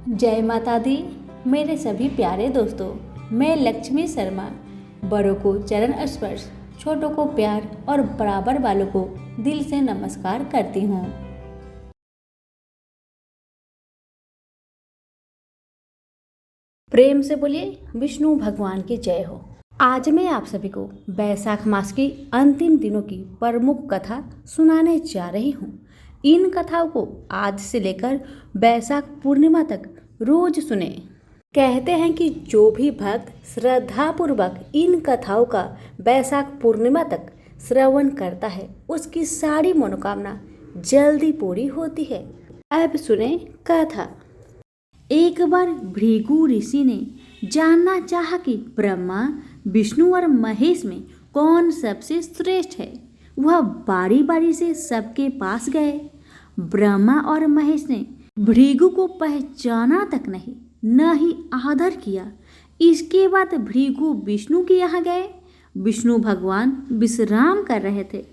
जय माता दी। मेरे सभी प्यारे दोस्तों, मैं लक्ष्मी शर्मा बड़ों को चरण स्पर्श, छोटों को प्यार और बराबर वालों को दिल से नमस्कार करती हूँ। प्रेम से बोलिए विष्णु भगवान की जय हो। आज मैं आप सभी को बैसाख मास की अंतिम दिनों की प्रमुख कथा सुनाने जा रही हूँ। इन कथाओं को आज से लेकर बैसाख पूर्णिमा तक रोज सुने। कहते हैं कि जो भी भक्त श्रद्धापूर्वक इन कथाओं का बैसाख पूर्णिमा तक श्रवण करता है, उसकी सारी मनोकामना जल्दी पूरी होती है। अब सुने कथा। एक बार भृगु ऋषि ने जानना चाहा कि ब्रह्मा, विष्णु और महेश में कौन सबसे श्रेष्ठ है। वह बारी बारी से सबके पास गए। ब्रह्मा और महेश ने भृगु को पहचाना तक नहीं, न ही आदर किया। इसके बाद भृगु विष्णु के यहाँ गए। विष्णु भगवान विश्राम कर रहे थे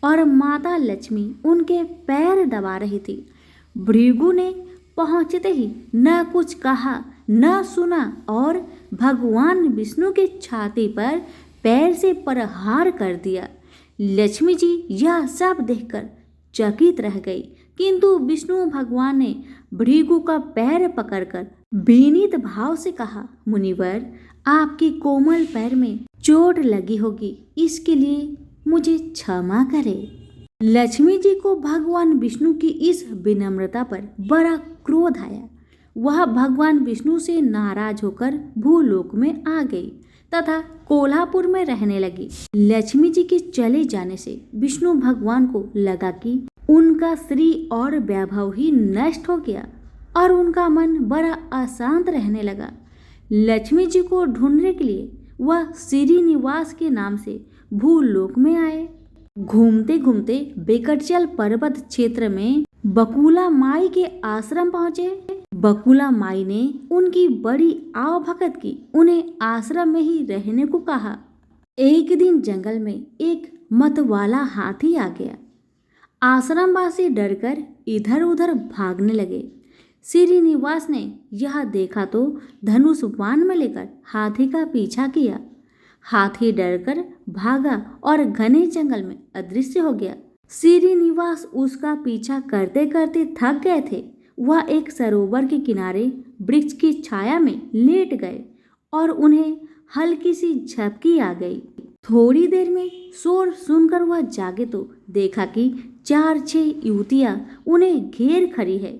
और माता लक्ष्मी उनके पैर दबा रही थी। भृगु ने पहुंचते ही न कुछ कहा न सुना और भगवान विष्णु की छाती पर पैर से प्रहार कर दिया। लक्ष्मी जी यह सब देखकर चकित रह गई, किंतु विष्णु भगवान ने भृगु का पैर पकड़कर विनीत भाव से कहा, मुनिवर, आपकी कोमल पैर में चोट लगी होगी, इसके लिए मुझे क्षमा करें। लक्ष्मी जी को भगवान विष्णु की इस विनम्रता पर बड़ा क्रोध आया। वह भगवान विष्णु से नाराज होकर भूलोक में आ गई तथा कोल्हापुर में रहने लगी। लक्ष्मी जी के चले जाने से विष्णु भगवान को लगा कि उनका श्री और वैभव ही नष्ट हो गया और उनका मन बड़ा अशांत रहने लगा। लक्ष्मी जी को ढूंढने के लिए वह श्रीनिवास के नाम से भूलोक में आए। घूमते घूमते बेकटचल पर्वत क्षेत्र में बकुला माई के आश्रम पहुंचे। बकुला माई ने उनकी बड़ी आवभगत की, उन्हें आश्रम में ही रहने को कहा। एक दिन जंगल में एक मतवाला हाथी आ गया। आश्रमवासी डरकर इधर उधर भागने लगे। श्रीनिवास ने यह देखा तो धनुष बाण में लेकर हाथी का पीछा किया। हाथी डरकर भागा और घने जंगल में अदृश्य हो गया। श्रीनिवास उसका पीछा करते करते थक गए थे। वह एक सरोवर के किनारे वृक्ष की छाया में लेट गए और उन्हें हल्की सी झपकी आ गई। थोड़ी देर में शोर सुनकर वह जागे तो देखा कि 4-6 युवतियां उन्हें घेर खड़ी है।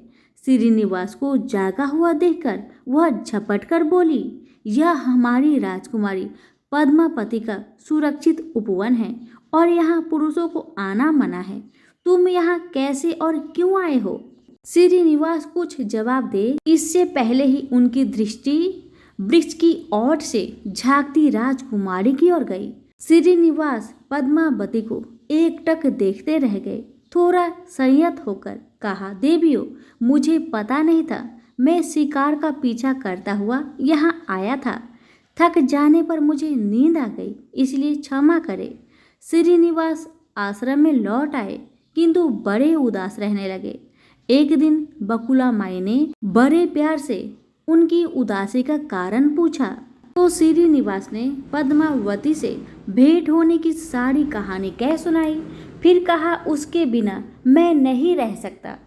श्रीनिवास को जागा हुआ देखकर वह झपट कर बोली, यह हमारी राजकुमारी पद्मापति का सुरक्षित उपवन है और यहाँ पुरुषों को आना मना है। तुम यहाँ कैसे और क्यों आए हो? श्रीनिवास कुछ जवाब दे, इससे पहले ही उनकी दृष्टि वृक्ष की ओट से झांकती राजकुमारी की ओर गई। श्रीनिवास पद्मावती को एकटक देखते रह गए। थोड़ा संयत होकर कहा, देवियों, मुझे पता नहीं था। मैं शिकार का पीछा करता हुआ यहाँ आया था। थक जाने पर मुझे नींद आ गई, इसलिए क्षमा करें। श्रीनिवास आश्रम में लौट आए, किंतु बड़े उदास रहने लगे। एक दिन बकुला माई ने बड़े प्यार से उनकी उदासी का कारण पूछा तो श्रीनिवास ने पद्मावती से भेंट होने की सारी कहानी कह सुनाई। फिर कहा, उसके बिना मैं नहीं रह सकता।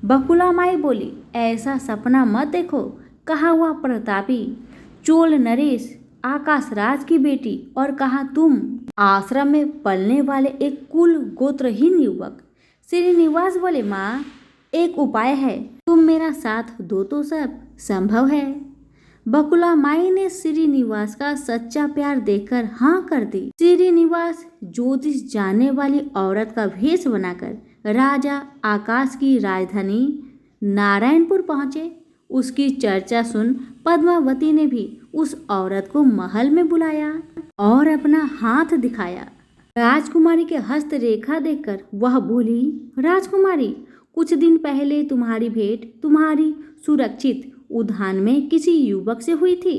बकुला माई बोली, ऐसा सपना मत देखो। कहा वह प्रतापी चोल नरेश आकाशराज की बेटी और कहा तुम आश्रम में पलने वाले एक कुल गोत्रहीन युवक। श्रीनिवास बोले, माँ, एक उपाय है, तुम मेरा साथ दो तो सब संभव है। बकुला माई ने श्रीनिवास का सच्चा प्यार देखकर हाँ कर दी। श्रीनिवास ज्योतिष जानने वाली औरत का भेष बनाकर राजा आकाश की राजधानी नारायणपुर पहुंचे। उसकी चर्चा सुन पद्मावती ने भी उस औरत को महल में बुलाया और अपना हाथ दिखाया। राजकुमारी के हस्तरेखा देखकर वह बोली, राजकुमारी, कुछ दिन पहले तुम्हारी भेंट तुम्हारी सुरक्षित उद्यान में किसी युवक से हुई थी।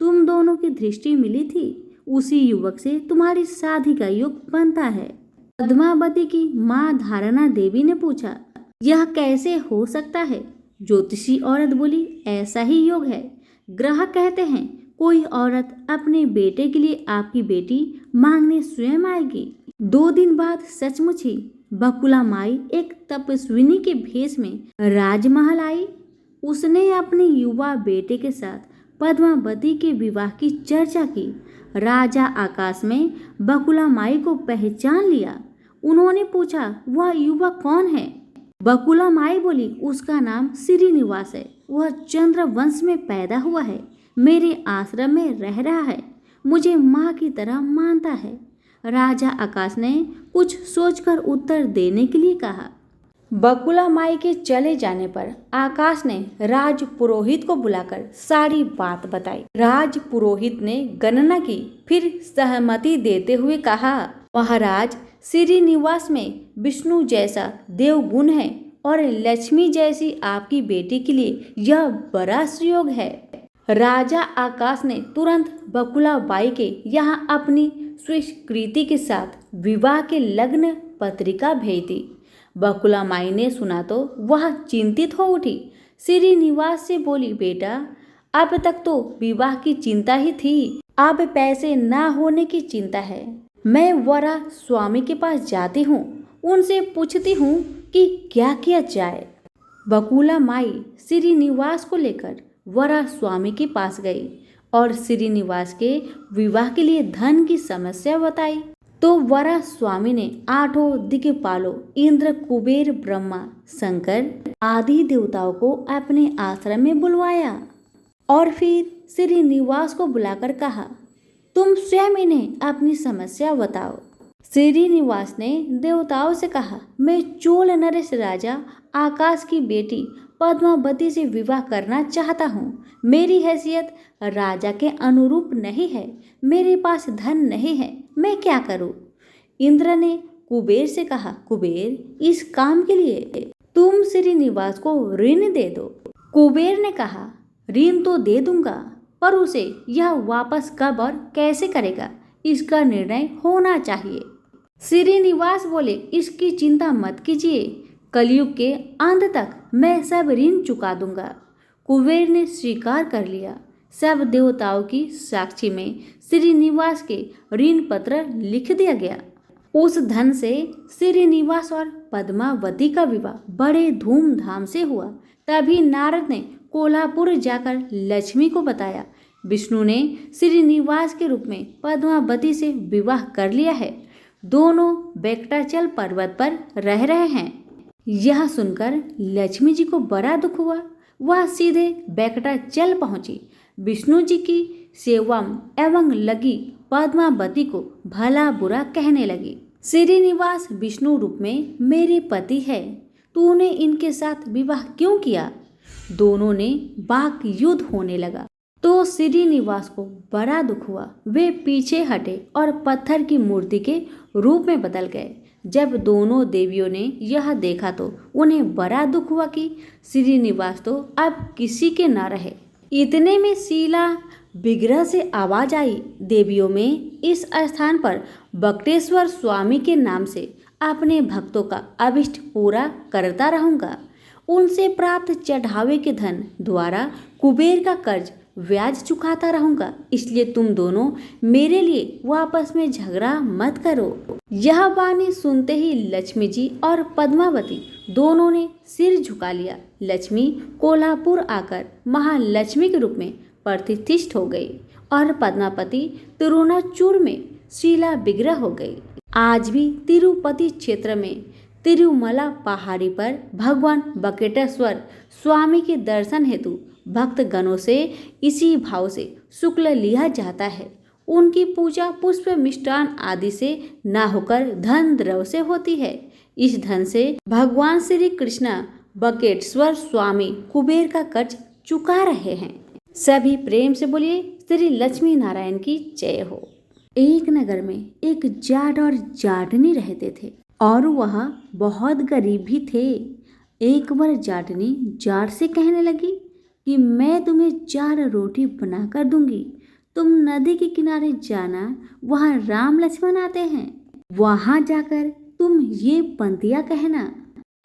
तुम दोनों की दृष्टि मिली थी। उसी युवक से तुम्हारी शादी का योग बनता है। पद्मावती की माँ धारणा देवी ने पूछा, यह कैसे हो सकता है? ज्योतिषी औरत बोली, ऐसा ही योग है। ग्राहक कहते हैं कोई औरत अपने बेटे के लिए आपकी बेटी मांगने स्वयं आएगी। 2 दिन बाद सचमुच ही बकुला माई एक तपस्विनी के भेष में राजमहल आई। उसने अपने युवा बेटे के साथ पद्मावती के विवाह की चर्चा की। राजा आकाश में बकुला माई को पहचान लिया। उन्होंने पूछा, वह युवक कौन है? बकुला माई बोली, उसका नाम श्रीनिवास है। वह चंद्र वंश में पैदा हुआ है, मेरे आश्रम में रह रहा है, मुझे माँ की तरह मानता है। राजा आकाश ने कुछ सोचकर उत्तर देने के लिए कहा। बकुला माई के चले जाने पर आकाश ने राज पुरोहित को बुलाकर सारी बात बताई। राज पुरोहित ने गणना की, फिर सहमति देते हुए कहा, महाराज, श्रीनिवास में विष्णु जैसा देवगुण है और लक्ष्मी जैसी आपकी बेटी के लिए यह बड़ा सुयोग है। राजा आकाश ने तुरंत बकुला बाई के यहाँ अपनी स्वीकृति के साथ विवाह के लग्न पत्रिका भेज दी। बकुला माई ने सुना तो वह चिंतित हो उठी। श्रीनिवास से बोली, बेटा, अब तक तो विवाह की चिंता ही थी, अब पैसे ना होने की चिंता है। मैं वरा स्वामी के पास जाती हूँ, उनसे पूछती हूँ कि क्या किया जाए। बकुला माई श्रीनिवास को लेकर वरा स्वामी के पास गई और श्रीनिवास के विवाह के लिए धन की समस्या बताई। तो वरा स्वामी ने 8 दिक्पालों इंद्र, कुबेर, ब्रह्मा, शंकर आदि देवताओं को अपने आश्रम में बुलवाया और फिर श्रीनिवास को बुलाकर कहा, तुम स्वयं इन्हें अपनी समस्या बताओ। श्रीनिवास ने देवताओं से कहा, मैं चोल नरेश राजा आकाश की बेटी पद्मावती से विवाह करना चाहता हूँ। मेरी हैसियत राजा के अनुरूप नहीं है, मेरे पास धन नहीं है, मैं क्या करूँ? इंद्र ने कुबेर से कहा, कुबेर, इस काम के लिए तुम श्रीनिवास को ऋण दे दो। कुबेर ने कहा, ऋण तो दे दूंगा, पर उसे यह वापस कब और कैसे करेगा, इसका निर्णय होना चाहिए। श्रीनिवास बोले, इसकी चिंता मत कीजिए, कलयुग के अंत तक मैं सब ऋण चुका दूंगा। कुबेर ने स्वीकार कर लिया। सब देवताओं की साक्षी में श्रीनिवास के ऋण पत्र लिख दिया गया। उस धन से श्रीनिवास और पद्मावती का विवाह बड़े धूमधाम से हुआ। तभी नारद ने कोल्हापुर जाकर लक्ष्मी को बताया, विष्णु ने श्रीनिवास के रूप में पद्मावती से विवाह कर लिया है, दोनों वेंकटाचल पर्वत पर रह रहे हैं। यह सुनकर लक्ष्मी जी को बड़ा दुख हुआ। वह सीधे वेंकटाचल पहुंची, विष्णु जी की सेवा एवं लगी पद्मावती को भला बुरा कहने लगी। श्रीनिवास विष्णु रूप में मेरे पति है, तूने इनके साथ विवाह क्यों किया? दोनों ने वाक युद्ध होने लगा तो श्रीनिवास को बड़ा दुख हुआ। वे पीछे हटे और पत्थर की मूर्ति के रूप में बदल गए। जब दोनों देवियों ने यह देखा तो उन्हें बड़ा दुख हुआ कि श्रीनिवास तो अब किसी के न रहे। इतने में शीला विग्रह से आवाज आई, देवियों में इस स्थान पर बकटेश्वर स्वामी के नाम से अपने भक्तों का अभिष्ट पूरा करता रहूंगा। उनसे प्राप्त चढ़ावे के धन द्वारा कुबेर का कर्ज ब्याज चुकाता रहूंगा, इसलिए तुम दोनों मेरे लिए वापस में झगड़ा मत करो। यह वाणी सुनते ही लक्ष्मी जी और पद्मावती दोनों ने सिर झुका लिया। लक्ष्मी कोल्हापुर आकर महालक्ष्मी के रूप में प्रतिष्ठित हो गई और पद्मावती तिरुनाचूर में शीला विग्रह हो गई। आज भी तिरुपति क्षेत्र में तिरुमला पहाड़ी पर भगवान बकेटेश्वर स्वामी के दर्शन हेतु भक्त गणों से इसी भाव से शुक्ल लिया जाता है। उनकी पूजा पुष्प, मिष्टान आदि से न होकर धन द्रव्य से होती है। इस धन से भगवान श्री कृष्ण बकेटेश्वर स्वामी कुबेर का कर्ज चुका रहे हैं। सभी प्रेम से बोलिए श्री लक्ष्मी नारायण की जय हो। एक नगर में एक जाट और जाटनी रहते थे और वह बहुत गरीब भी थे। एक बार जाटनी जाट से कहने लगी कि मैं तुम्हें 4 रोटी बनाकर दूंगी, तुम नदी के किनारे जाना, वहाँ राम लक्ष्मण आते हैं, वहाँ जाकर तुम ये पंक्तियाँ कहना,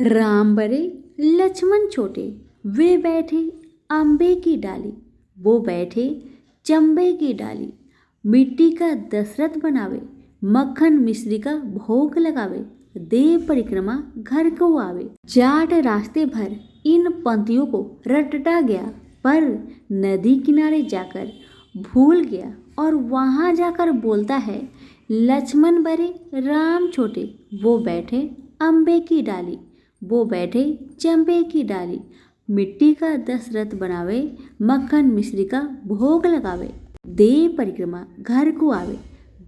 राम बड़े लक्ष्मण छोटे, वे बैठे अम्बे की डाली, वो बैठे चंबे की डाली। मिट्टी का दशरथ बनावे, मक्खन मिश्री का भोग लगावे। देव परिक्रमा घर को आवे। जाट रास्ते भर इन पंक्तियों को रटता गया, पर नदी किनारे जाकर भूल गया और वहां जाकर बोलता है, लक्ष्मण बड़े राम छोटे, वो बैठे अम्बे की डाली, वो बैठे चंबे की डाली। मिट्टी का दशरथ बनावे, मक्खन मिश्री का भोग लगावे। देव परिक्रमा घर को आवे।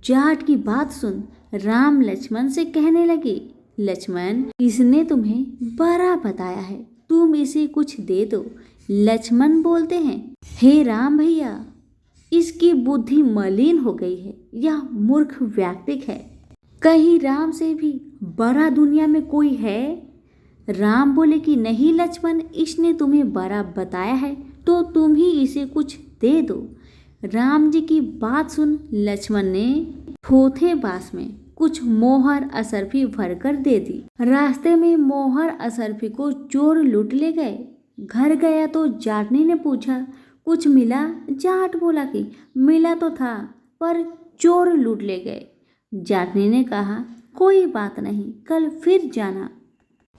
जाट की बात सुन राम लक्ष्मण से कहने लगे, लक्ष्मण इसने तुम्हें बड़ा बताया है, तुम इसे कुछ दे दो। लक्ष्मण बोलते हैं, हे राम भैया, इसकी बुद्धि मलिन हो गई है, यह मूर्ख व्यक्ति है। कहीं राम से भी बड़ा दुनिया में कोई है? राम बोले कि नहीं लक्ष्मण, इसने तुम्हें बड़ा बताया है तो तुम ही इसे कुछ दे दो। राम जी की बात सुन लक्ष्मण ने थोथे बांस में कुछ मोहर असरफी भरकर दे दी। रास्ते में मोहर असरफी को चोर लूट ले गए। घर गया तो जाटनी ने पूछा, कुछ मिला? जाट बोला कि मिला तो था, पर चोर लूट ले गए। जाटनी ने कहा, कोई बात नहीं, कल फिर जाना।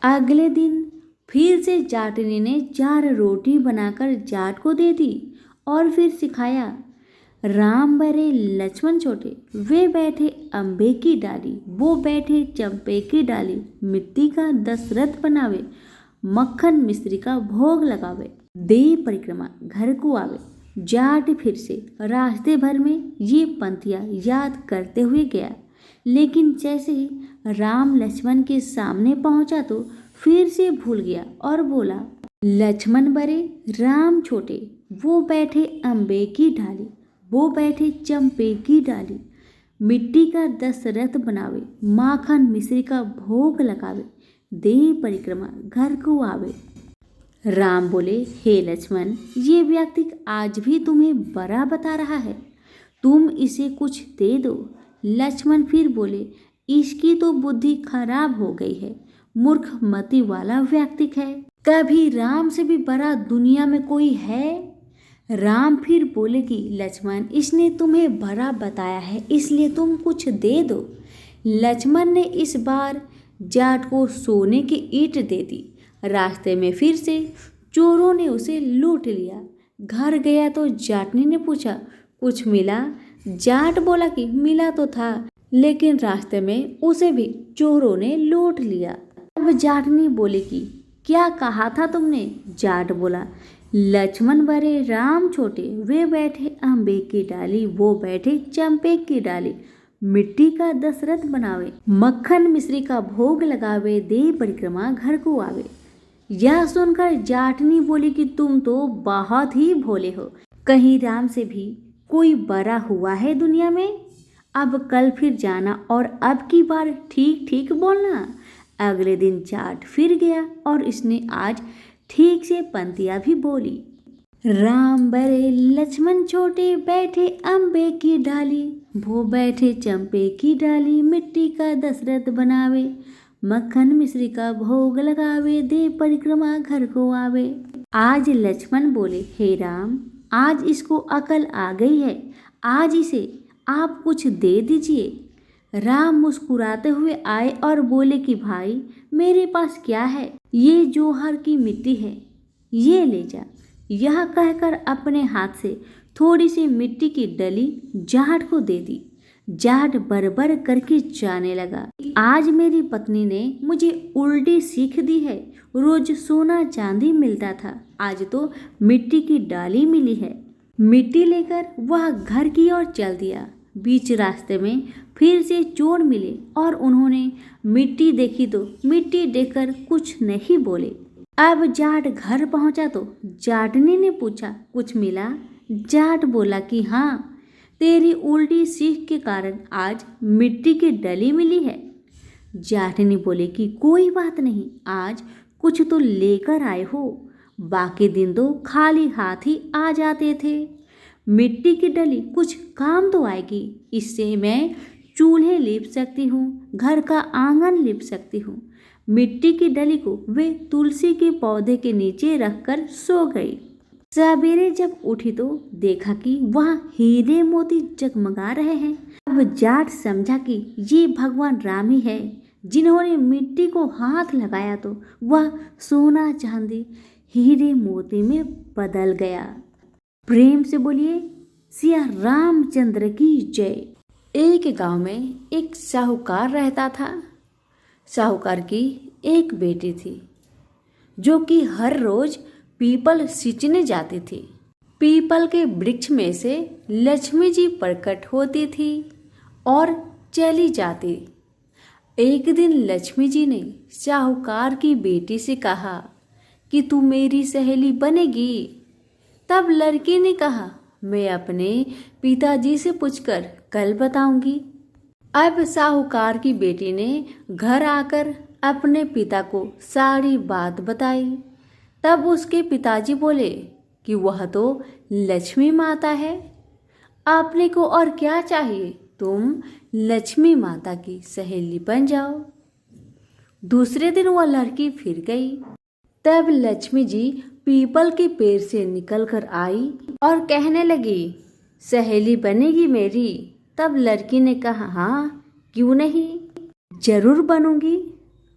अगले दिन फिर से जाटनी ने 4 रोटी बनाकर जाट को दे दी और फिर सिखाया, राम बड़े लक्ष्मण छोटे, वे बैठे अम्बे की डाली, वो बैठे चंपे की डाली। मिट्टी का दशरथ बनावे, मक्खन मिश्री का भोग लगावे। देव परिक्रमा घर को आवे। जाट फिर से रास्ते भर में ये पंक्तियां याद करते हुए गया, लेकिन जैसे ही राम लक्ष्मण के सामने पहुंचा तो फिर से भूल गया और बोला, लक्ष्मण बड़े राम छोटे, वो बैठे अम्बे की डाली, वो बैठे चंपे की डाली। मिट्टी का दशरथ बनावे, माखन मिश्री का भोग लगावे। देव परिक्रमा घर को आवे। राम बोले, हे लक्ष्मण, ये व्यक्ति आज भी तुम्हें बड़ा बता रहा है, तुम इसे कुछ दे दो। लक्ष्मण फिर बोले, इसकी तो बुद्धि खराब हो गई है, मूर्ख मति वाला व्यक्ति है, कभी राम से भी बड़ा दुनिया में कोई है? राम फिर बोले कि लक्ष्मण, इसने तुम्हें बड़ा बताया है, इसलिए तुम कुछ दे दो। लक्ष्मण ने इस बार जाट को सोने की ईंट दे दी। रास्ते में फिर से चोरों ने उसे लूट लिया। घर गया तो जाटनी ने पूछा, कुछ मिला? जाट बोला कि मिला तो था, लेकिन रास्ते में उसे भी चोरों ने लूट लिया। अब जाटनी बोली कि क्या कहा था तुमने? जाट बोला, लक्ष्मण बड़े राम छोटे, वे बैठे अम्बे की डाली, वो बैठे चंपे की डाली। मिट्टी का दशरथ बनावे, मक्खन मिश्री का भोग लगावे। देव परिक्रमा घर को आवे। यह सुनकर जाटनी बोली कि तुम तो बहुत ही भोले हो, कहीं राम से भी कोई बड़ा हुआ है दुनिया में? अब कल फिर जाना और अब की बार ठीक ठीक बोलना। अगले दिन जाट फिर गया और इसने आज ठीक से पंक्तियां भी बोली। राम बड़े लक्ष्मण छोटे, बैठे अम्बे की डाली, वो बैठे चंपे की डाली। मिट्टी का दशरथ बनावे, मक्खन मिश्री का भोग लगावे। देव परिक्रमा घर को आवे। आज लक्ष्मण बोले, हे राम, आज इसको अकल आ गई है, आज इसे आप कुछ दे दीजिए। राम मुस्कुराते हुए आए और बोले कि भाई, मेरे पास क्या है, ये जोहर की मिट्टी है, ये ले जा। यह कहकर अपने हाथ से थोड़ी सी मिट्टी की डली जाट को दे दी। जाट बरबर करके जाने लगा, आज मेरी पत्नी ने मुझे उल्टी सीख दी है, रोज सोना चांदी मिलता था, आज तो मिट्टी की डाली मिली है। मिट्टी लेकर वह घर की ओर चल दिया। बीच रास्ते में फिर से चोर मिले और उन्होंने मिट्टी देखी तो मिट्टी देखकर कुछ नहीं बोले। अब जाट घर पहुंचा तो जाटनी ने पूछा, कुछ मिला? जाट बोला कि हाँ, तेरी उल्टी सीख के कारण आज मिट्टी की डली मिली है। जाटनी बोले कि कोई बात नहीं, आज कुछ तो लेकर आए हो, बाकी दिन तो खाली हाथ ही आ जाते थे। मिट्टी की डली कुछ काम तो आएगी, इससे मैं चूल्हे लीप सकती हूँ, घर का आंगन लीप सकती हूँ। मिट्टी की डली को वे तुलसी के पौधे के नीचे रखकर सो गई। सवेरे जब उठी तो देखा कि वहाँ हीरे मोती जगमगा रहे हैं। अब जाट समझा कि ये भगवान राम ही है, जिन्होंने मिट्टी को हाथ लगाया तो वह सोना चांदी हीरे मोती में बदल गया। प्रेम से बोलिए सिया रामचंद्र की जय। एक गांव में एक साहूकार रहता था। साहूकार की एक बेटी थी जो कि हर रोज पीपल सींचने जाती थी। पीपल के वृक्ष में से लक्ष्मी जी प्रकट होती थी और चली जाती। एक दिन लक्ष्मी जी ने साहूकार की बेटी से कहा कि तू मेरी सहेली बनेगी। तब लड़की ने कहा मैं अपने पिताजी से पूछकर कल बताऊंगी। अब साहूकार की बेटी ने घर आकर अपने पिता को सारी बात बताई। तब उसके पिताजी बोले कि वह तो लक्ष्मी माता है, आपने को और क्या चाहिए, तुम लक्ष्मी माता की सहेली बन जाओ। दूसरे दिन वह लड़की फिर गई। तब लक्ष्मी जी पीपल के पेड़ से निकलकर आई और कहने लगी सहेली बनेगी मेरी। तब लड़की ने कहा हाँ क्यों नहीं, जरूर बनूंगी।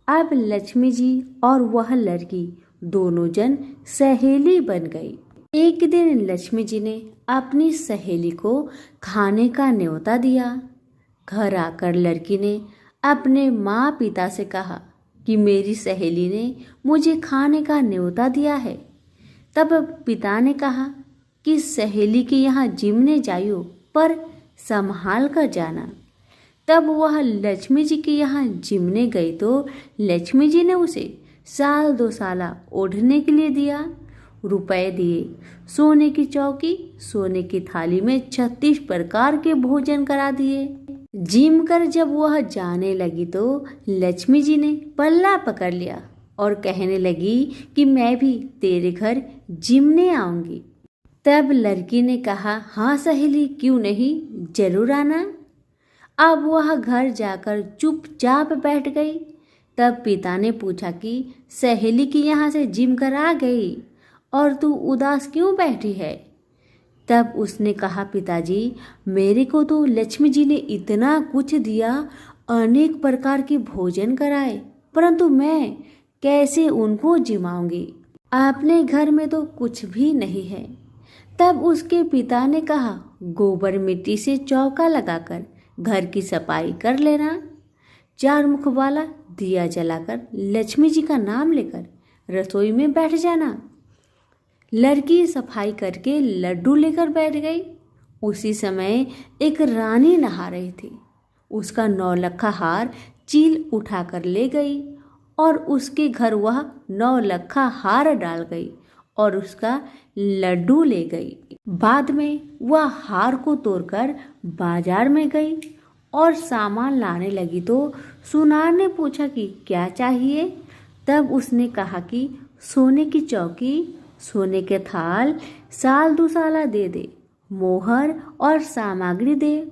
अब लक्ष्मी जी और वह लड़की दोनों जन सहेली बन गई। एक दिन लक्ष्मी जी ने अपनी सहेली को खाने का न्योता दिया। घर आकर लड़की ने अपने माँ पिता से कहा कि मेरी सहेली ने मुझे खाने का न्योता दिया है। तब पिता ने कहा कि सहेली के यहाँ जिमने जाइयो, पर संभाल कर जाना। तब वह लक्ष्मी जी के यहाँ जिमने गई तो लक्ष्मी जी ने उसे साल 2 साला ओढ़ने के लिए दिया, रुपए दिए, सोने की चौकी, सोने की थाली में 36 प्रकार के भोजन करा दिए। जिम कर जब वह जाने लगी तो लक्ष्मी जी ने पल्ला पकड़ लिया और कहने लगी कि मैं भी तेरे घर जिमने आऊंगी। तब लड़की ने कहा हाँ सहेली क्यों नहीं, जरूर आना। अब वह घर जाकर चुपचाप बैठ गई। तब पिता ने पूछा कि सहेली की यहाँ से जिम कर आ गई और तू उदास क्यों बैठी है। तब उसने कहा पिताजी मेरे को तो लक्ष्मी जी ने इतना कुछ दिया, अनेक प्रकार के भोजन कराए, परंतु मैं कैसे उनको जिमाऊंगी, अपने घर में तो कुछ भी नहीं है। तब उसके पिता ने कहा गोबर मिट्टी से चौका लगाकर घर की सफाई कर लेना, 4 मुख वाला दिया जलाकर लक्ष्मी जी का नाम लेकर रसोई में बैठ जाना। लड़की सफाई करके लड्डू लेकर बैठ गई। उसी समय एक रानी नहा रही थी। उसका 9 लखा हार चील उठाकर ले गई और उसके घर वह 9 लखा हार डाल गई और उसका लड्डू ले गई। बाद में वह हार को तोड़कर बाजार में गई और सामान लाने लगी तो सुनार ने पूछा कि क्या चाहिए। तब उसने कहा कि सोने की चौकी, सोने के थाल, साल 2 साला दे दे, मोहर और सामग्री दे,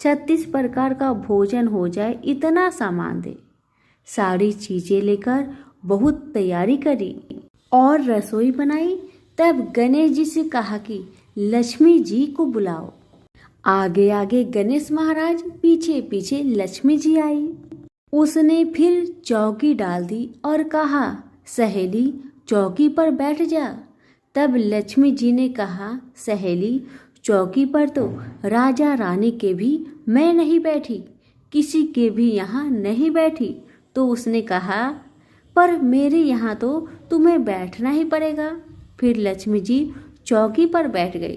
36 प्रकार का भोजन हो जाए इतना सामान दे। सारी चीजें लेकर बहुत तैयारी करी और रसोई बनाई। तब गणेश जी से कहा कि लक्ष्मी जी को बुलाओ। आगे आगे गणेश महाराज, पीछे पीछे लक्ष्मी जी आई। उसने फिर चौकी डाल दी और कहा सहेली चौकी पर बैठ जा। तब लक्ष्मी जी ने कहा सहेली चौकी पर तो राजा रानी के भी मैं नहीं बैठी, किसी के भी यहाँ नहीं बैठी। तो उसने कहा पर मेरे यहाँ तो तुम्हें बैठना ही पड़ेगा। फिर लक्ष्मी जी चौकी पर बैठ गई।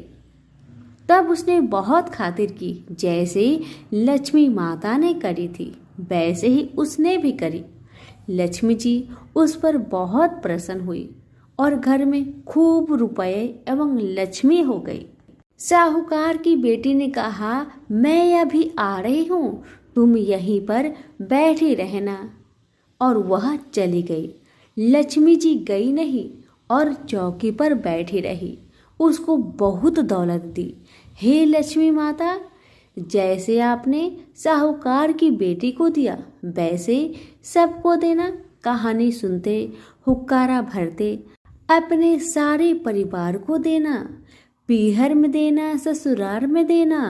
तब उसने बहुत खातिर की, जैसे लक्ष्मी माता ने करी थी वैसे ही उसने भी करी। लक्ष्मी जी उस पर बहुत प्रसन्न हुई और घर में खूब रुपए एवं लक्ष्मी हो गई। साहूकार की बेटी ने कहा मैं अभी आ रही हूँ, तुम यहीं पर बैठी रहना। और वह चली गई। लक्ष्मी जी गई नहीं और चौकी पर बैठी रही। उसको बहुत दौलत दी। हे लक्ष्मी माता, जैसे आपने साहूकार की बेटी को दिया वैसे सबको देना। कहानी सुनते हुक्कारा भरते अपने सारे परिवार को देना, पीहर में देना, ससुराल में देना,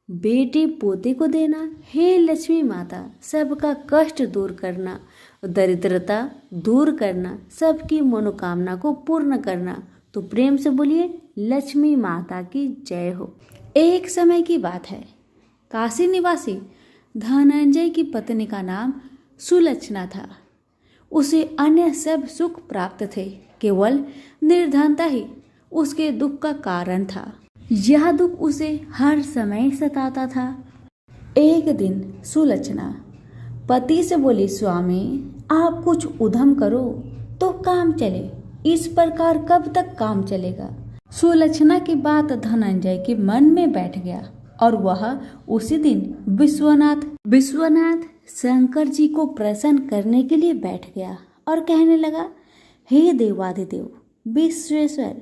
बेटे पोते को देना। हे लक्ष्मी माता, सबका कष्ट दूर करना, दरिद्रता दूर करना, सबकी मनोकामना को पूर्ण करना। तो प्रेम से बोलिए लक्ष्मी माता की जय हो। एक समय की बात है, काशी निवासी धनंजय की पत्नी का नाम सुलक्षणा था। उसे अन्य सब सुख प्राप्त थे, केवल निर्धनता ही उसके दुख का कारण था। यह दुख उसे हर समय सताता था। एक दिन सुलक्षणा पति से बोली, स्वामी आप कुछ उद्यम करो तो काम चले, इस प्रकार कब तक काम चलेगा। सुलक्षणा की बात धनंजय के मन में बैठ गया और वह उसी दिन विश्वनाथ शंकर जी को प्रसन्न करने के लिए बैठ गया और कहने लगा, हे देवाधिदेव विश्वेश्वर,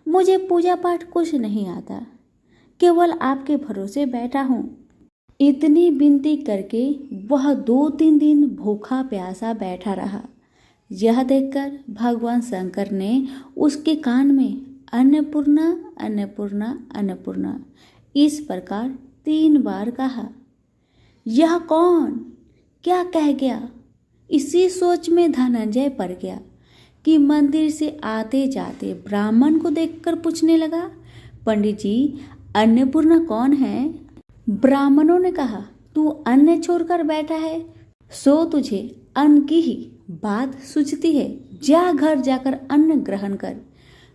मुझे पूजा पाठ कुछ नहीं आता, केवल आपके भरोसे बैठा हूँ। इतनी विनती करके वह 2-3 दिन भूखा प्यासा बैठा रहा। यह देखकर भगवान शंकर ने उसके कान में अन्नपूर्णा अन्नपूर्णा अन्नपूर्णा इस प्रकार 3 बार कहा। यह कौन क्या कह गया? इसी सोच में धनंजय पड़ गया कि मंदिर से आते जाते ब्राह्मण को देखकर पूछने लगा, पंडित जी अन्नपूर्णा कौन है? ब्राह्मणों ने कहा, तू अन्न छोड़कर बैठा है सो तुझे अन्न की ही बात सूझती है, जा घर जाकर अन्न ग्रहण कर।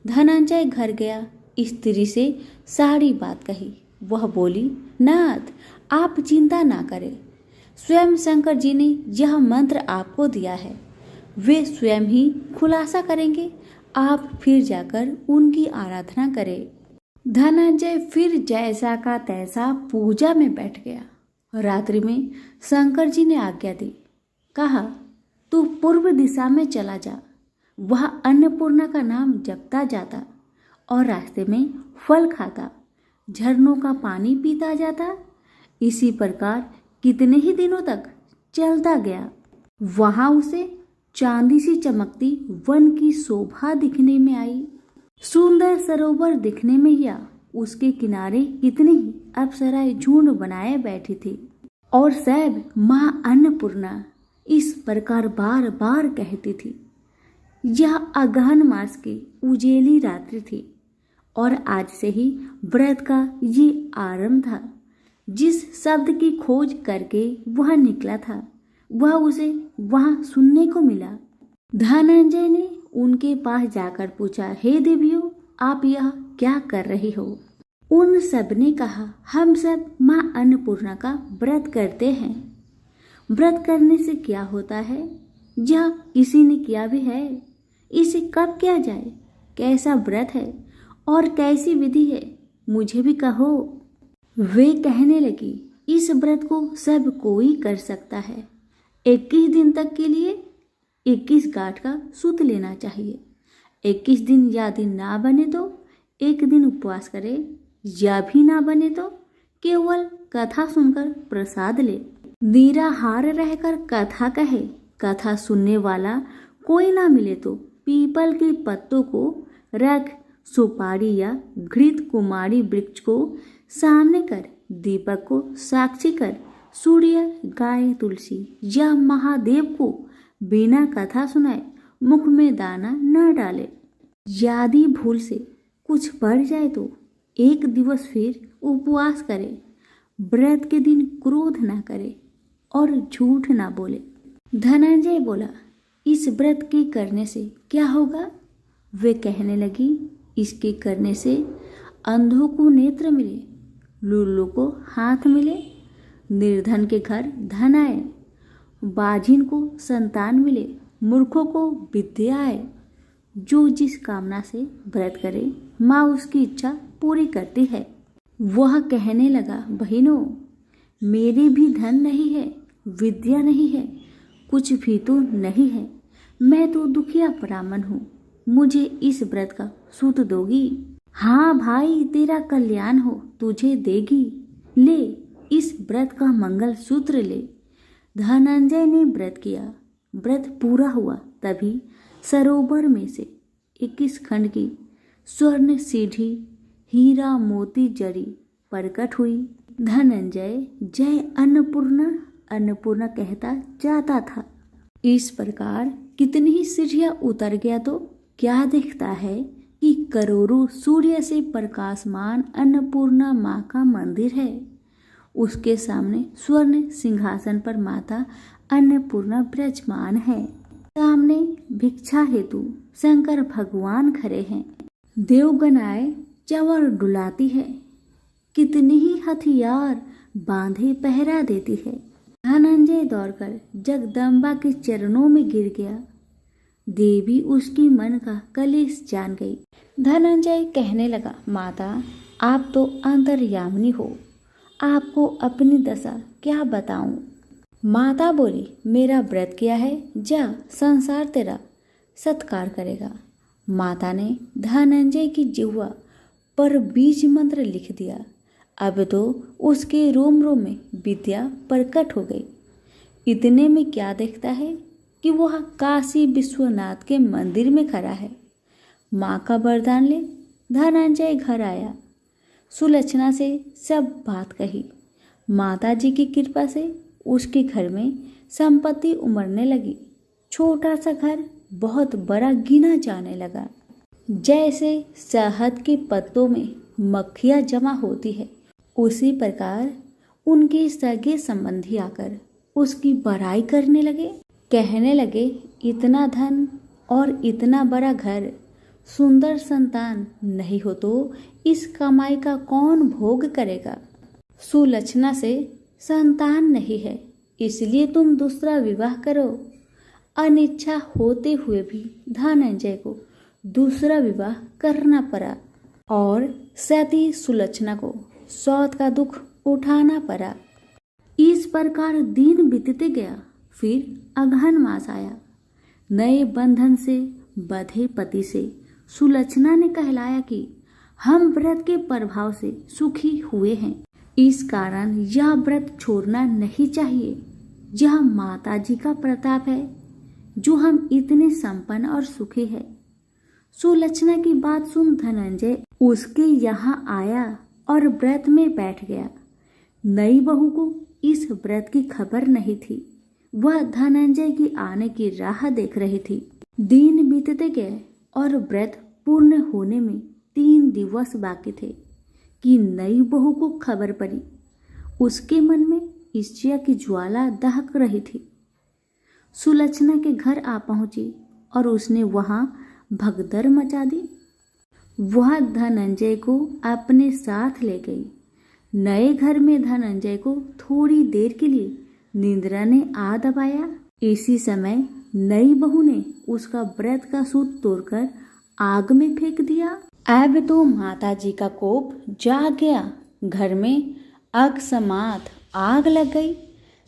धनंजय घर गया, स्त्री से सारी बात कही। वह बोली, नाथ आप चिंता ना करें, स्वयं शंकर जी ने यह मंत्र आपको दिया है, वे स्वयं ही खुलासा करेंगे, आप फिर जाकर उनकी आराधना करें। धनंजय फिर जैसा का तैसा पूजा में बैठ गया। रात्रि में शंकर जी ने आज्ञा दी, कहा तू पूर्व दिशा में चला जा, वह अन्नपूर्णा का नाम जपता जाता और रास्ते में फल खाता, झरनों का पानी पीता जाता। इसी प्रकार कितने ही दिनों तक चलता गया। वहां उसे चांदी सी चमकती वन की शोभा दिखने में आई। सुंदर सरोवर दिखने में या उसके किनारे कितनी ही अप्सराएं झुंड बनाए बैठी थी और सब मां अन्नपूर्णा इस प्रकार बार बार कहती थी। यह अगहन मास की उजेली रात्रि थी और आज से ही व्रत का ये आरंभ था। जिस शब्द की खोज करके वह निकला था वह उसे वहां सुनने को मिला। धनंजय ने उनके पास जाकर पूछा, हे देवियों आप यह क्या कर रही हो? उन सब ने कहा, हम सब मां अन्नपूर्णा का व्रत करते हैं। व्रत करने से क्या होता है? यह किसी ने किया भी है, इसे कब किया जाए, कैसा व्रत है और कैसी विधि है, मुझे भी कहो। वे कहने लगी, इस व्रत को सब कोई कर सकता है। 21 दिन तक के लिए 21 गांठ का सूत लेना चाहिए। 21 दिन या दिन ना बने तो 1 दिन उपवास करे, या भी ना बने तो केवल कथा सुनकर प्रसाद ले। निराहार रहकर कथा कहे, कथा सुनने वाला कोई ना मिले तो पीपल के पत्तों को रख, सुपारी या घृत कुमारी वृक्ष को सामने कर, दीपक को साक्षी कर, सूर्य, गाय, तुलसी या महादेव को बिना कथा सुनाए मुख में दाना न डाले। यदि भूल से कुछ बढ़ जाए तो 1 दिवस फिर उपवास करे। व्रत के दिन क्रोध ना करे और झूठ ना बोले। धनंजय बोला, इस व्रत के करने से क्या होगा? वे कहने लगी, इसके करने से अंधों को नेत्र मिले, लूलों को हाथ मिले, निर्धन के घर धन आए, बाझिन को संतान मिले, मूर्खों को विद्या आए। जो जिस कामना से व्रत करे माँ उसकी इच्छा पूरी करती है। वह कहने लगा, बहनों मेरे भी धन नहीं है, विद्या नहीं है, कुछ भी तो नहीं है, मैं तो दुखिया ब्राह्मण हूँ, मुझे इस व्रत का सूत दोगी? हाँ भाई, तेरा कल्याण हो, तुझे देगी, ले इस व्रत का मंगल सूत्र ले। धनंजय ने व्रत किया। व्रत पूरा हुआ तभी सरोवर में से 21 खंड की स्वर्ण सीढ़ी हीरा मोती जड़ी प्रकट हुई। धनंजय जय अन्नपूर्णा अन्नपूर्णा कहता जाता था। इस प्रकार कितनी ही सीढ़ियां उतर गया तो क्या दिखता है कि करोड़ों सूर्य से प्रकाशमान अन्नपूर्णा माँ का मंदिर है। उसके सामने स्वर्ण सिंहासन पर माता अन्नपूर्णा विराजमान है। सामने भिक्षा हेतु शंकर भगवान खड़े हैं। देवगनाएं चंवर डुलाती है। कितनी ही हथियार बांधे पहरा देती है। धनंजय दौड़कर जगदम्बा के चरणों में गिर गया। देवी उसकी मन का कलेश जान गई। धनंजय कहने लगा, माता आप तो अंतर्यामिनी हो, आपको अपनी दशा क्या बताऊं। माता बोली, मेरा व्रत किया है, जा संसार तेरा सत्कार करेगा। माता ने धनंजय की जिह्वा पर बीज मंत्र लिख दिया। अब तो उसके रोम रोम में विद्या प्रकट हो गई। इतने में क्या देखता है कि वह काशी विश्वनाथ के मंदिर में खड़ा है। माँ का वरदान ले धनंजय घर आया। सुलक्षणा से सब बात कही। माता जी की कृपा से उसके घर में संपत्ति उमड़ने लगी। छोटा सा घर बहुत बड़ा गिना जाने लगा। जैसे शहद के पत्तों में मक्खियाँ जमा होती है, उसी प्रकार उनके सगे संबंधी आकर उसकी बड़ाई करने लगे। कहने लगे, इतना धन और इतना बड़ा घर, सुंदर संतान नहीं हो तो इस कमाई का कौन भोग करेगा। सुलक्षणा से संतान नहीं है, इसलिए तुम दूसरा विवाह करो। अनिच्छा होते हुए भी धनंजय को दूसरा विवाह करना पड़ा और सती सुलक्षणा को सौत का दुख उठाना पड़ा। इस प्रकार दिन बीतते गया। फिर अगहन मास आया। नए बंधन से बंधे पति से सुलक्षणा ने कहलाया कि हम व्रत के प्रभाव से सुखी हुए हैं, इस कारण यह व्रत छोड़ना नहीं चाहिए। यह माता जी का प्रताप है जो हम इतने संपन्न और सुखी है। सुलक्षणा की बात सुन धनंजय उसके यहाँ आया और व्रत में बैठ गया। नई बहू को इस व्रत की खबर नहीं थी। वह धनंजय की आने की राह देख रही थी। दिन बीतते गए और व्रत पूर्ण होने में 3 दिवस बाकी थे कि नई बहू को खबर पड़ी। उसके मन में ईर्ष्या की ज्वाला दहक रही थी। सुलक्षणा के घर आ पहुंची और उसने वहां भगदड़ मचा दी। वह धनंजय को अपने साथ ले गई। नए घर में धनंजय को थोड़ी देर के लिए निंद्रा ने आ दबाया। इसी समय नई बहू ने उसका व्रत का सूत तोड़कर आग में फेंक दिया। अब तो माता जी का कोप जाग गया। घर में अकस्मात आग लग गई।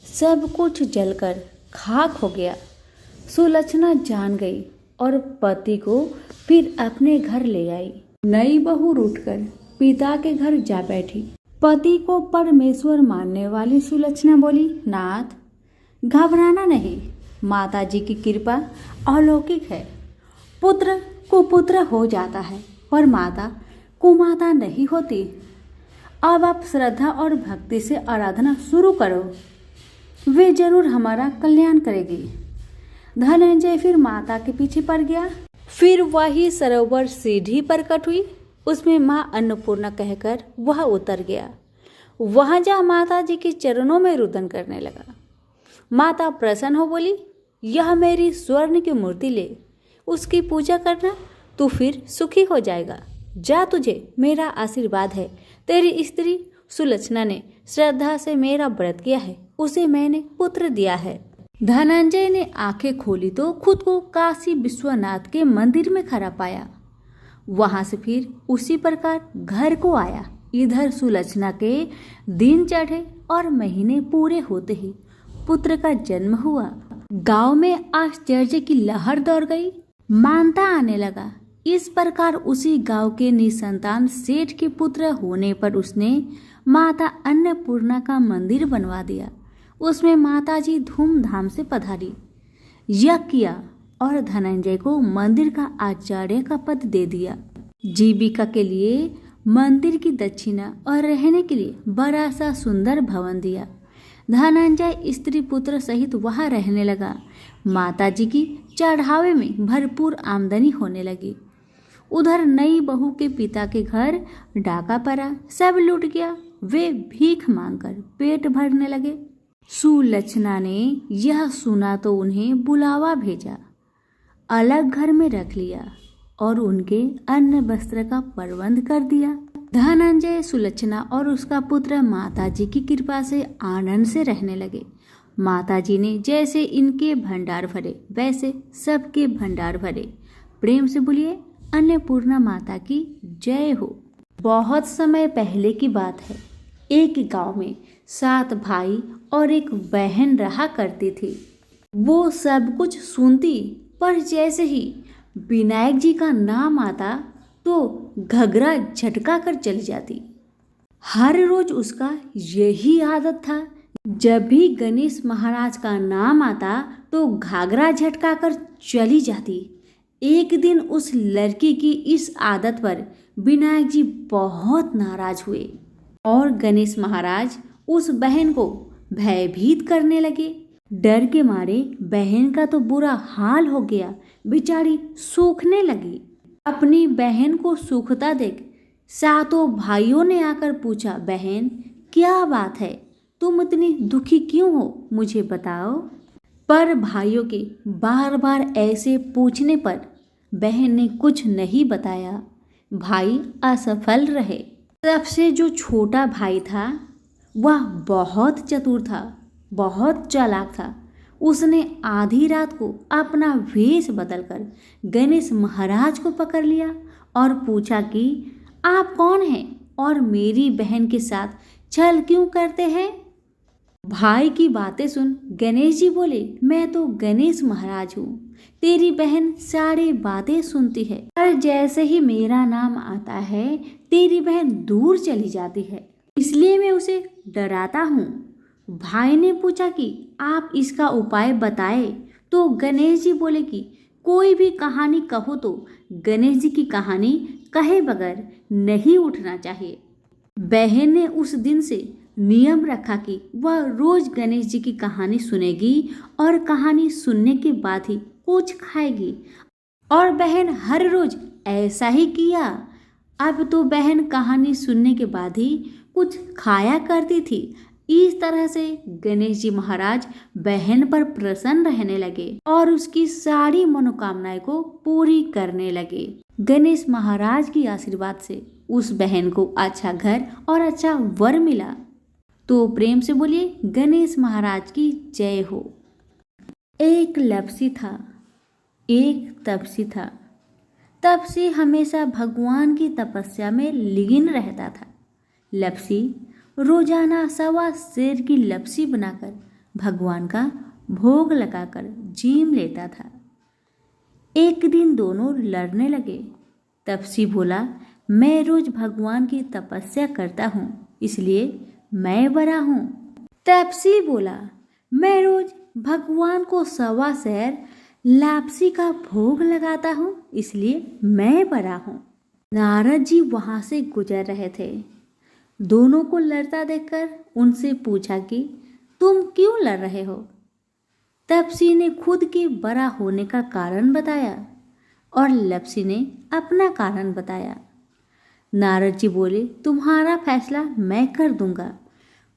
सब कुछ जलकर खाक हो गया। सुलक्षणा जान गई और पति को फिर अपने घर ले आई। नई बहू उठकर पिता के घर जा बैठी। पति को परमेश्वर मानने वाली सुलक्षणा बोली, नाथ घबराना नहीं, माता जी की कृपा अलौकिक है। पुत्र कुपुत्र हो जाता है पर माता कुमाता नहीं होती। अब आप श्रद्धा और भक्ति से आराधना शुरू करो, वे जरूर हमारा कल्याण करेगी। धनंजय फिर माता के पीछे पड़ गया। फिर वही सरोवर सीढ़ी प्रकट हुई। उसमें माँ अन्नपूर्णा कहकर वह उतर गया। वहां जा माता जी के चरणों में रुदन करने लगा। माता प्रसन्न हो बोली, यह मेरी स्वर्ण की मूर्ति ले, उसकी पूजा करना, तू फिर सुखी हो जाएगा। जा, तुझे मेरा आशीर्वाद है। तेरी स्त्री सुलक्षणा ने श्रद्धा से मेरा व्रत किया है, उसे मैंने पुत्र दिया है। धनंजय ने आंखें खोली तो खुद को काशी विश्वनाथ के मंदिर में खड़ा पाया। वहां से फिर उसी प्रकार घर को आया। इधर सुलक्षणा के दिन चढ़े और महीने पूरे होते ही पुत्र का जन्म हुआ। गांव में आश्चर्य की लहर दौड़ गई। मानता आने लगा इस प्रकार उसी गांव के निसंतान सेठ के पुत्र होने पर उसने माता अन्नपूर्णा का मंदिर बनवा दिया। उसमें माताजी धूमधाम से पधारी, यज्ञ किया और धनंजय को मंदिर का आचार्य का पद दे दिया। जीविका के लिए मंदिर की दक्षिणा और रहने के लिए बड़ा सा सुंदर भवन दिया। धनंजय स्त्री पुत्र सहित वहां रहने लगा। माताजी की चढ़ावे में भरपूर आमदनी होने लगी। उधर नई बहू के पिता के घर डाका पड़ा, सब लूट गया। वे भीख मांगकर पेट भरने लगे। सुलक्षणा ने यह सुना तो उन्हें बुलावा भेजा, अलग घर में रख लिया और उनके अन्न वस्त्र का प्रबंध कर दिया। धनंजय, सुलक्षणा और उसका पुत्र माताजी की कृपा से आनंद से रहने लगे। माताजी ने जैसे इनके भंडार भरे वैसे सबके भंडार भरे। प्रेम से बोलिए अन्नपूर्णा माता की जय हो। बहुत समय पहले की बात है। एक गांव में 7 भाई और एक बहन रहा करती थी। वो सब कुछ सुनती, पर जैसे ही विनायक जी का नाम आता तो घगरा झटका कर चली जाती। हर रोज उसका यही आदत था, जब भी गणेश महाराज का नाम आता तो घाघरा झटका कर चली जाती। एक दिन उस लड़की की इस आदत पर विनायक जी बहुत नाराज हुए और गणेश महाराज उस बहन को भयभीत करने लगे। डर के मारे बहन का तो बुरा हाल हो गया, बेचारी सूखने लगी। अपनी बहन को सूखता देख 7 भाइयों ने आकर पूछा, बहन क्या बात है, तुम इतनी दुखी क्यों हो, मुझे बताओ। पर भाइयों के बार बार ऐसे पूछने पर बहन ने कुछ नहीं बताया। भाई असफल रहे। सबसे जो छोटा भाई था वह बहुत चतुर था, बहुत चालाक था। उसने आधी रात को अपना वेश बदलकर गणेश महाराज को पकड़ लिया और पूछा कि आप कौन हैं और मेरी बहन के साथ छल क्यों करते हैं। भाई की बातें सुन गणेश जी बोले, मैं तो गणेश महाराज हूँ, तेरी बहन सारी बातें सुनती है, पर जैसे ही मेरा नाम आता है तेरी बहन दूर चली जाती है, इसलिए मैं उसे डराता हूँ। भाई ने पूछा कि आप इसका उपाय बताए तो गणेश जी बोले कि कोई भी कहानी कहो तो गणेश जी की कहानी कहे बगैर नहीं उठना चाहिए। बहन ने उस दिन से नियम रखा कि वह रोज गणेश जी की कहानी सुनेगी और कहानी सुनने के बाद ही कुछ खाएगी, और बहन हर रोज ऐसा ही किया। अब तो बहन कहानी सुनने के बाद ही कुछ खाया करती थी। इस तरह से गणेश जी महाराज बहन पर प्रसन्न रहने लगे और उसकी सारी मनोकामनाएं को पूरी करने लगे। गणेश महाराज की आशीर्वाद से उस बहन को अच्छा घर और अच्छा वर मिला। तो प्रेम से बोलिए गणेश महाराज की जय हो। एक लपसी था, एक तपसी था। तपसी हमेशा भगवान की तपस्या में लीन रहता था। लपसी रोजाना 1.25 सेर की लपसी बनाकर भगवान का भोग लगाकर जीम लेता था। एक दिन दोनों लड़ने लगे। तपसी बोला, मैं रोज भगवान की तपस्या करता हूँ इसलिए मैं बड़ा हूँ। तपसी बोला, मैं रोज भगवान को 1.25 सेर लापसी का भोग लगाता हूँ इसलिए मैं बड़ा हूँ। नारद जी वहां से गुजर रहे थे। दोनों को लड़ता देखकर उनसे पूछा कि तुम क्यों लड़ रहे हो। तपसी ने खुद के बड़ा होने का कारण बताया और लपसी ने अपना कारण बताया। नारद जी बोले, तुम्हारा फैसला मैं कर दूंगा।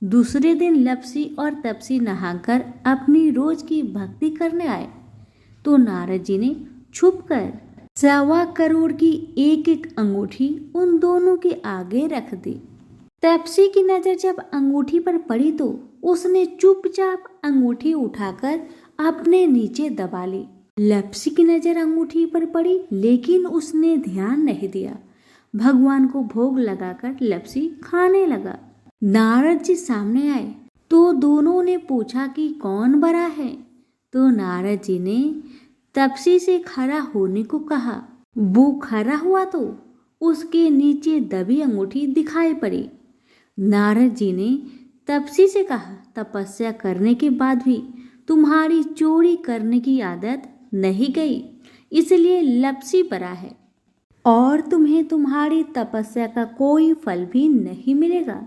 दूसरे दिन लपसी और तपसी नहाकर अपनी रोज की भक्ति करने आए तो नारद जी ने छुपकर 1.25 करोड़ की एक अंगूठी उन दोनों के आगे रख दी। तपसी की नजर जब अंगूठी पर पड़ी तो उसने चुपचाप अंगूठी उठाकर अपने नीचे दबा ली। लपसी की नजर अंगूठी पर पड़ी लेकिन उसने ध्यान नहीं दिया। भगवान को भोग लगाकर लपसी खाने लगा। नारद जी सामने आए तो दोनों ने पूछा कि कौन बड़ा है। तो नारद जी ने तपसी से खड़ा होने को कहा बुखारा हुआ तो उसके नीचे दबी अंगूठी दिखाई पड़ी। नारद जी ने तपसी से कहा, तपस्या करने के बाद भी तुम्हारी चोरी करने की आदत नहीं गई, इसलिए लपसी पड़ा है और तुम्हें तुम्हारी तपस्या का कोई फल भी नहीं मिलेगा।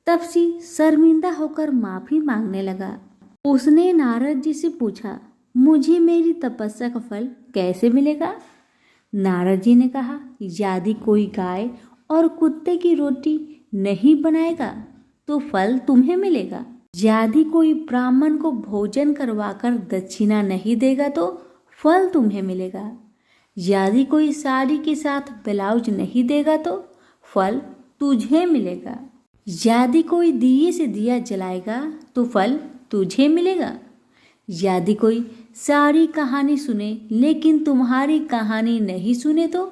तपसी शर्मिंदा होकर माफी मांगने लगा। उसने नारद जी से पूछा, मुझे मेरी तपस्या का फल कैसे मिलेगा? नारद जी ने कहा, यदि कोई गाय और कुत्ते की रोटी नहीं बनाएगा तो फल तुम्हें मिलेगा। यदि कोई ब्राह्मण को भोजन करवाकर दक्षिणा नहीं देगा तो फल तुम्हें मिलेगा। यदि कोई साड़ी के साथ ब्लाउज नहीं देगा तो फल तुझे मिलेगा। यदि कोई दिए से दिया जलाएगा तो फल तुझे मिलेगा। यदि कोई सारी कहानी सुने लेकिन तुम्हारी कहानी नहीं सुने तो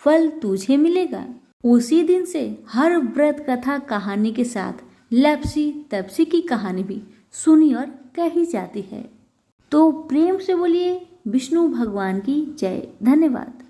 फल तुझे मिलेगा। उसी दिन से हर व्रत कथा कहानी के साथ लपसी तपसी की कहानी भी सुनी और कही जाती है। तो प्रेम से बोलिए विष्णु भगवान की जय। धन्यवाद।